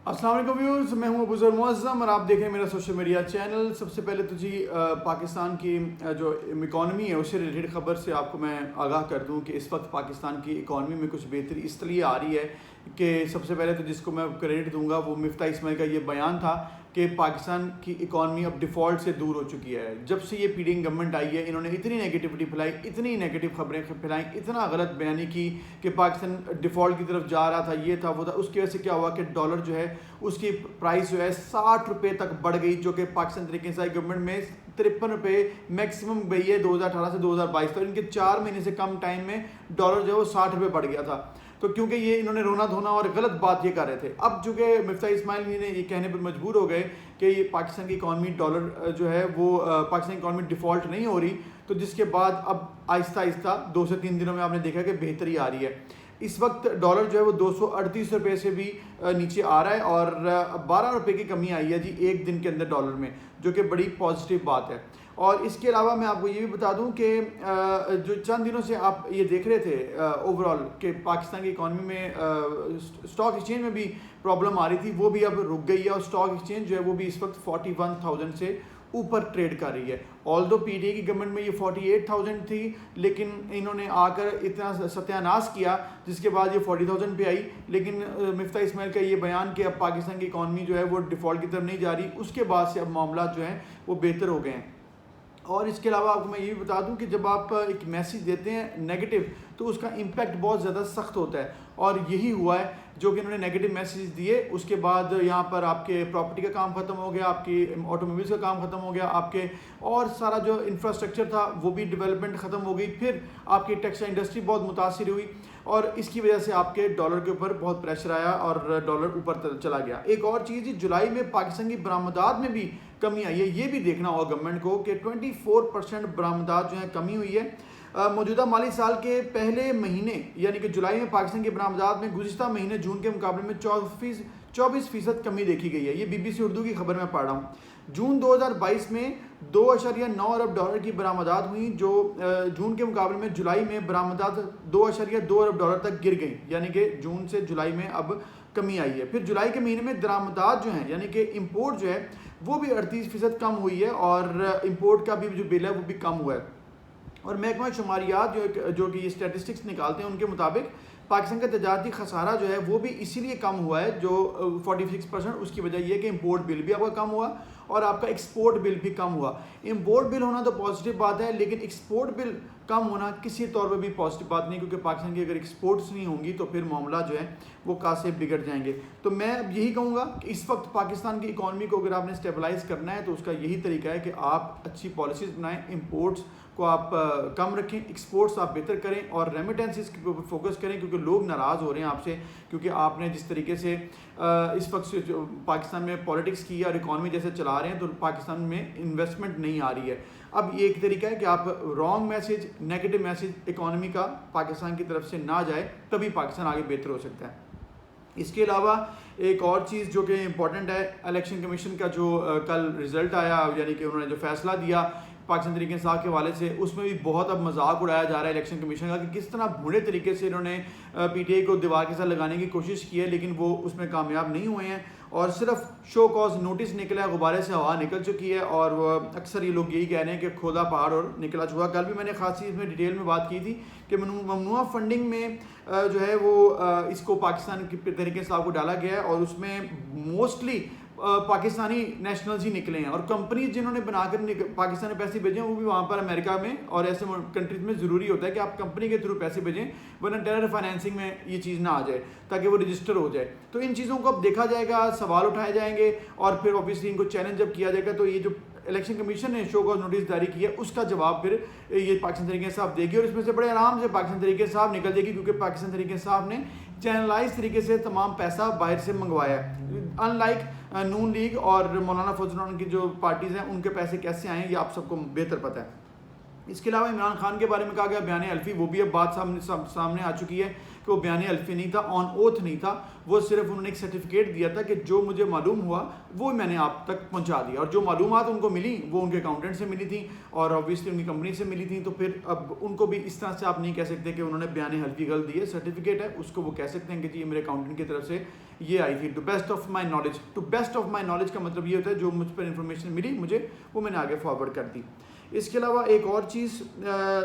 अस्सलाम वालेकुम व्यूअर्स, मैं हूं अबूज़र मुअज़्ज़म और आप देख रहे हैं मेरा सोशल मीडिया चैनल। सबसे पहले तो जी पाकिस्तान की जो इकॉनमी है उससे रिलेटेड ख़बर से आपको मैं आगाह कर दूं कि इस वक्त पाकिस्तान की इकॉनमी में कुछ बेहतरी इसलिए आ रही है कि सबसे पहले तो जिसको मैं क्रेडिट दूंगा वो मिफ्ता इस्माइल का ये बयान था कि पाकिस्तान की इकॉनमी अब डिफ़ॉल्ट से दूर हो चुकी है। जब से ये पीडीएम गवर्नमेंट आई है इन्होंने इतनी नेगेटिविटी फैलाई, इतनी नेगेटिव खबरें फैलाई, इतना गलत बयानी की कि पाकिस्तान डिफ़ॉल्ट की तरफ जा रहा था, ये था वो था। उसकी वजह से क्या हुआ कि डॉलर जो है उसकी प्राइस जो है 60 रुपये तक बढ़ गई, जो कि पाकिस्तान तरीके से गवर्नमेंट में 53 रुपये मैक्सिमम गई है 2018 से 2022 तक। इनके 4 महीने से कम टाइम में डॉलर जो है वो 60 रुपये बढ़ गया था। तो क्योंकि ये इन्होंने रोना धोना और गलत बात ये कर रहे थे, अब चूँकि मिफ्ता इस्माइल ने ये कहने पर मजबूर हो गए कि ये पाकिस्तान की इकॉनमी डॉलर जो है वो पाकिस्तान की इकॉनमी डिफ़ॉल्ट नहीं हो रही, तो जिसके बाद अब आहिस्ता आहिस्ता 2 से 3 दिनों में आपने देखा कि बेहतरी आ रही है। इस वक्त डॉलर जो है वो 238 रुपये से भी नीचे आ रहा है और 12 रुपये की कमी आई है जी एक दिन के अंदर डॉलर में, जो कि बड़ी पॉजिटिव बात है। और इसके अलावा मैं आपको ये भी बता दूं कि जो चंद दिनों से आप ये देख रहे थे ओवरऑल कि पाकिस्तान की इकॉनमी में स्टॉक एक्सचेंज में भी प्रॉब्लम आ रही थी, वो भी अब रुक गई है और स्टॉक एक्सचेंज जो है वो भी इस वक्त 41,000 से ऊपर ट्रेड कर रही है। ऑल्दो पीडीए की गवर्नमेंट में ये 48,000 थी, लेकिन इन्होंने आकर इतना सत्यानाश किया जिसके बाद ये 40,000 पे आई। लेकिन मिफ्ता इस्माइल का ये बयान कि अब पाकिस्तान की इकॉनमी जो है वो डिफ़ॉल्ट की तरफ नहीं जा रही, उसके बाद से अब मामला जो हैं वो बेहतर हो गए हैं। और इसके अलावा आपको मैं ये भी बता दूं कि जब आप एक मैसेज देते हैं नेगेटिव तो उसका इम्पैक्ट बहुत ज़्यादा सख्त होता है, और यही हुआ है जो कि इन्होंने नेगेटिव मैसेज दिए। उसके बाद यहाँ पर आपके प्रॉपर्टी का काम ख़त्म हो गया, आपकी ऑटोमोबाइल्स का काम ख़त्म हो गया, आपके और सारा जो इंफ्रास्ट्रक्चर था वो भी डेवलपमेंट ख़त्म हो गई। फिर आपकी टेक्सटाइल इंडस्ट्री बहुत मुतासिर हुई और इसकी वजह से आपके डॉलर के ऊपर बहुत प्रेशर आया और डॉलर ऊपर चला गया। एक और चीज़, जुलाई में पाकिस्तान की बरामदात में भी कमी आई है, ये भी देखना होगा गवर्नमेंट को कि 24% बरामदात जो है कमी हुई है। मौजूदा माली साल के पहले महीने यानी कि जुलाई में पाकिस्तान की बरामदात में गुज़िश्ता महीने जून के मुकाबले में 24% कमी देखी गई है। ये बीबीसी उर्दू की खबर में पढ़ रहा हूँ। जून 2022 में 2.9 अरब डॉलर की बरामदात हुई, जो जून के मुकाबले में जुलाई में बरामदात 2.2 अरब डॉलर तक गिर गई, यानी कि जून से जुलाई में अब कमी आई है। फिर जुलाई के महीने में दरामदात जो हैं यानी कि इंपोर्ट जो है वो भी 38% कम हुई है और इंपोर्ट का भी जो बिल है वो भी कम हुआ है। और महकमा शुमारियात जो कि ये स्टैटिस्टिक्स निकालते हैं उनके मुताबिक पाकिस्तान का तजारती खसारा जो है वो भी इसीलिए कम हुआ है, जो 46%। उसकी वजह यह है कि इंपोर्ट बिल भी आपका कम हुआ और आपका एक्सपोर्ट बिल भी कम हुआ। इंपोर्ट बिल होना तो पॉजिटिव बात है, लेकिन एक्सपोर्ट बिल कम होना किसी तौर पर भी पॉजिटिव बात नहीं, क्योंकि पाकिस्तान की अगर एक्सपोर्ट्स नहीं होंगी तो फिर मामला जो है वो कासे बिगड़ जाएंगे। तो मैं अब यही कहूँगा कि इस वक्त पाकिस्तान की इकॉनमी को अगर आपने स्टेबलाइज करना है तो उसका यही तरीका है कि आप अच्छी पॉलिसीज़ बनाएं, इंपोर्ट्स को आप कम रखें, एक्सपोर्ट्स आप बेहतर करें और रेमिटेंसेस के ऊपर फोकस करें, क्योंकि लोग नाराज़ हो रहे हैं आपसे, क्योंकि आपने जिस तरीके से इस वक्त पाकिस्तान में पॉलिटिक्स की और इकॉनमी जैसे चला रहे हैं तो पाकिस्तान में इन्वेस्टमेंट नहीं आ रही है। अब ये एक तरीका है कि आप wrong message, negative message economy का पाकिस्तान की तरफ से ना जाए, तभी पाकिस्तान आगे बेहतर हो सकता है। इसके अलावा एक और चीज़ जो कि इम्पॉर्टेंट है, इलेक्शन कमीशन का जो कल रिज़ल्ट आया, यानी कि उन्होंने जो फैसला दिया पाकिस्तान तहरीक इंसाफ के हवाले से, उसमें भी बहुत अब मजाक उड़ाया जा रहा है इलेक्शन कमीशन का कि किस तरह बुरे तरीके से इन्होंने पीटीआई को दीवार के साथ लगाने की कोशिश की है, लेकिन वो उसमें कामयाब नहीं हुए हैं और सिर्फ शो कॉज नोटिस निकला है, गुब्बारे से हवा निकल चुकी है। और अक्सर ये लोग यही कह रहे हैं कि खोदा पहाड़ और निकला चूहा। कल भी मैंने खासी इसमें डिटेल में बात की थी कि ममनुआ फंडिंग में जो है वो इसको पाकिस्तान के तहरीक इंसाफ को डाला गया है और उसमें मोस्टली पाकिस्तानी नेशनल्स ही निकले हैं और कंपनीज जिन्होंने बनाकर पाकिस्तान में पैसे भेजे हैं वो भी वहाँ पर अमेरिका में और ऐसे कंट्रीज में ज़रूरी होता है कि आप कंपनी के थ्रू पैसे भेजें, वरना टेरर फाइनेंसिंग में ये चीज़ ना आ जाए, ताकि वो रजिस्टर हो जाए। तो इन चीज़ों को अब देखा जाएगा, सवाल उठाए जाएंगे और फिर ऑब्वियसली इनको चैलेंज जब किया जाएगा तो ये जो इलेक्शन कमीशन ने शो कॉज नोटिस जारी किया उसका जवाब फिर ये पाकिस्तान तहरीक इंसाफ देगी और इसमें से बड़े आराम से पाकिस्तान तहरीक इंसाफ निकल जाएगी, क्योंकि पाकिस्तान तहरीक इंसाफ ने चैनलाइज तरीके से तमाम पैसा बाहर से मंगवाया है। अनलाइक नून लीग और मौलाना फजल की जो पार्टीज़ हैं उनके पैसे कैसे आए ये आप सबको बेहतर पता है। इसके अलावा इमरान खान के बारे में कहा गया बयान अल्फी, वो भी अब बात सामने आ चुकी है कि वो बयान अल्फी नहीं था, ऑन ओथ नहीं था, वो सिर्फ उन्होंने एक सर्टिफिकेट दिया था कि जो मुझे मालूम हुआ वो मैंने आप तक पहुंचा दिया, और जो मालूमात उनको मिली वो उनके अकाउंटेंट से मिली थी और ऑब्वियसली उनकी कंपनी से मिली थी। तो फिर अब उनको भी इस तरह से आप नहीं कह सकते कि उन्होंने बयान अल्फी गलत दी है, सर्टिफिकेट है उसको वो कह सकते हैं कि जी मेरे अकाउंटेंट की तरफ से ये आई थी। To best of my knowledge, to best of my knowledge का मतलब ये होता है जो मुझ पर इंफॉर्मेशन मिली मुझे वो मैंने आगे फॉरवर्ड कर दी। इसके अलावा एक और चीज़,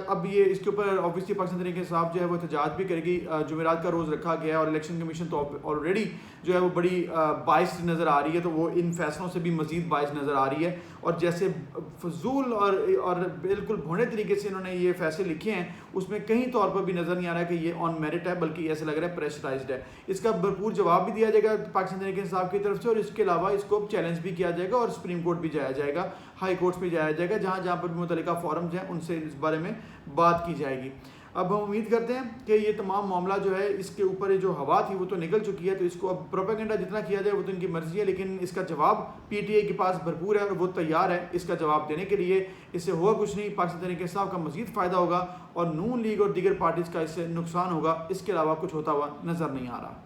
अब ये इसके ऊपर ऑब्वियसली पाकिस्तान तहरीक इंसाफ जो है वो एहतजाज भी करेगी, जुमेरात का रोज़ रखा गया है और इलेक्शन कमीशन तो ऑलरेडी जो है वो बड़ी बाइस नज़र आ रही है, तो वो इन फैसलों से भी मज़ीद बाइस नज़र आ रही है। और जैसे फजूल और बिल्कुल भोने तरीके से इन्होंने ये फैसले लिखे हैं उसमें कहीं तौर पर भी नज़र नहीं आ रहा है कि ये ऑन मेरिट है, बल्कि ऐसा लग रहा है प्रेशराइज्ड है। इसका भरपूर जवाब भी दिया जाएगा पाकिस्तान तहरीक इंसाफ की तरफ से, और इसके अलावा इसको चैलेंज भी किया जाएगा और सुप्रीम कोर्ट भी जाया जाएगा, हाई कोर्ट्स भी जाया जाएगा, जहाँ जहाँ पर भी मुतल्लिका फोरम्स हैं उनसे इस बारे में बात की जाएगी। अब हम उम्मीद करते हैं कि ये तमाम मामला जो है इसके ऊपर जो हवा थी वो तो निकल चुकी है, तो इसको अब प्रोपेगेंडा जितना किया जाए वो तो इनकी मर्जी है, लेकिन इसका जवाब पीटीआई के पास भरपूर है और वो तैयार है इसका जवाब देने के लिए। इससे हुआ कुछ नहीं, पाकिस्तान तहरीक इंसाफ का मज़ीद फ़ायदा होगा और नून लीग और दीगर पार्टीज़ का इससे नुकसान होगा, इसके अलावा कुछ होता हुआ नज़र नहीं आ रहा।